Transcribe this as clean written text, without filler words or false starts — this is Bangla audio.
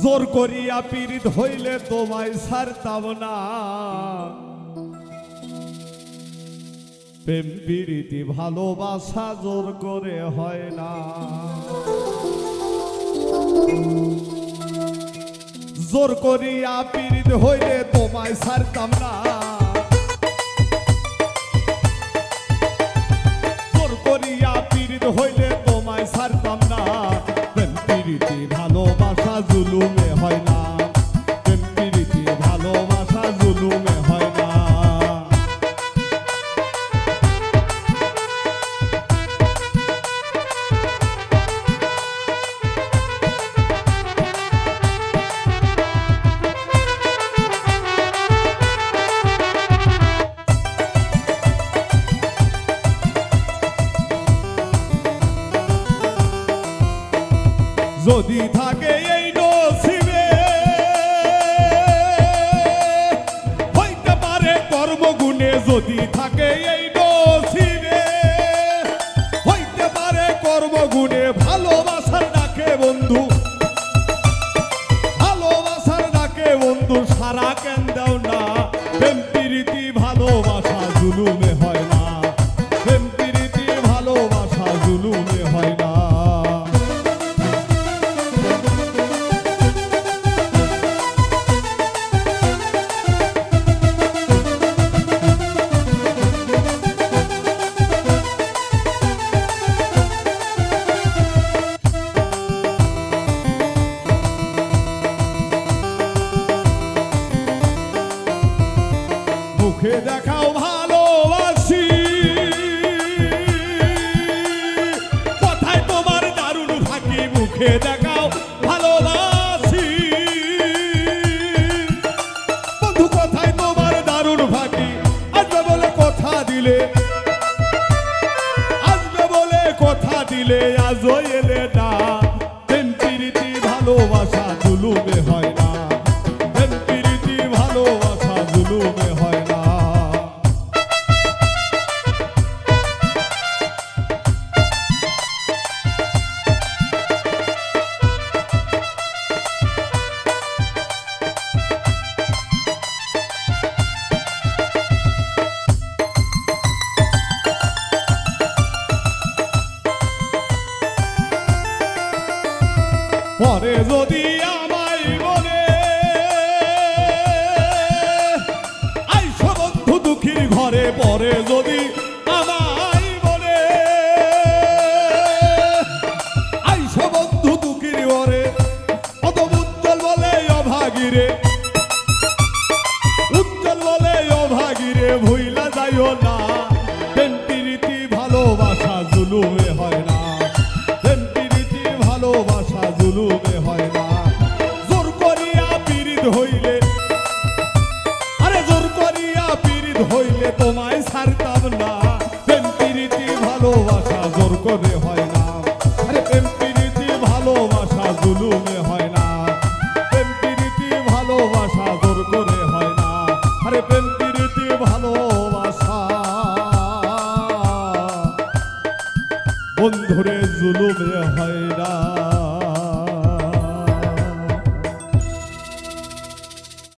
জোর করিয়া পীড়িত হইলে তোমায় ছাড়তাম না। প্রেম পীড়িতি ভালোবাসা জোর করে হয় না। জোর করিয়া পীড়িত হইলে তোমায় ছাড়তাম না। জোর করিয়া পীড়িত হইলে তোমায় ছাড়তাম না। প্রেম পীড়িতি ভালোবাসা জুলুমে হয় না। প্রেম পীড়িতি ভালোবাসা জুলুমে হয় না। যদি থাকে এই নসিবে হইতে পারে কর্মগুণে। যদি থাকে এই নসিবে হইতে পারে কর্মগুণে। ভালোবাসার ডাকে বন্ধু, ভালোবাসার ডাকে বন্ধু সারা কেন দাও না। প্রেম প্রীতি ভালোবাসা জুলুমে হয় না। প্রেম প্রীতি ভালোবাসা জুলুমে হয় না। মুখে দেখাও ভালোবাসি, কথায় তোমার দারুণ ফাঁকি। মুখে দেখাও ভালোবাসি বন্ধু, কথায় তোমার দারুণ ফাঁকি। আসবে বলে কথা দিলে, আসবে বলে কথা দিলে আজও এলে না। প্রেম প্রীতি ভালোবাসা জুলুমে হয় না। প্রেম প্রীতি ভালোবাসা জুলুমে হয় না। পরে যদি আমায় বলে আইসো বন্ধু দুঃখীর ঘরে। পরে যদি আমায় বলে আইসো বন্ধু দুঃখীর ঘরে। অত উজ্জ্বল বলে অভাগীরে, উজ্জ্বল বলে অভাগীরে। ভুইলা যাইও না প্রেম প্রীতি ভালোবাসা জুলুমে হয় না। প্রেম প্রীতি ভালোবাসা জুলুমে হয় না। জোর করিয়া পীড়িত হইলে, আরে জোর করিয়া পীড়িত হইলে তোমায় ছাড়তাম না। প্রেম প্রীতি ভালোবাসা জোর করে হয় না। আরে প্রেম প্রীতি ভালোবাসা জুলুমে হয় না। প্রেম প্রীতি ভালোবাসা জোর করে হয় না। আরে প্রেম প্রীতি ভালোবাসা বন্ধুরে জুলুমে হয় না।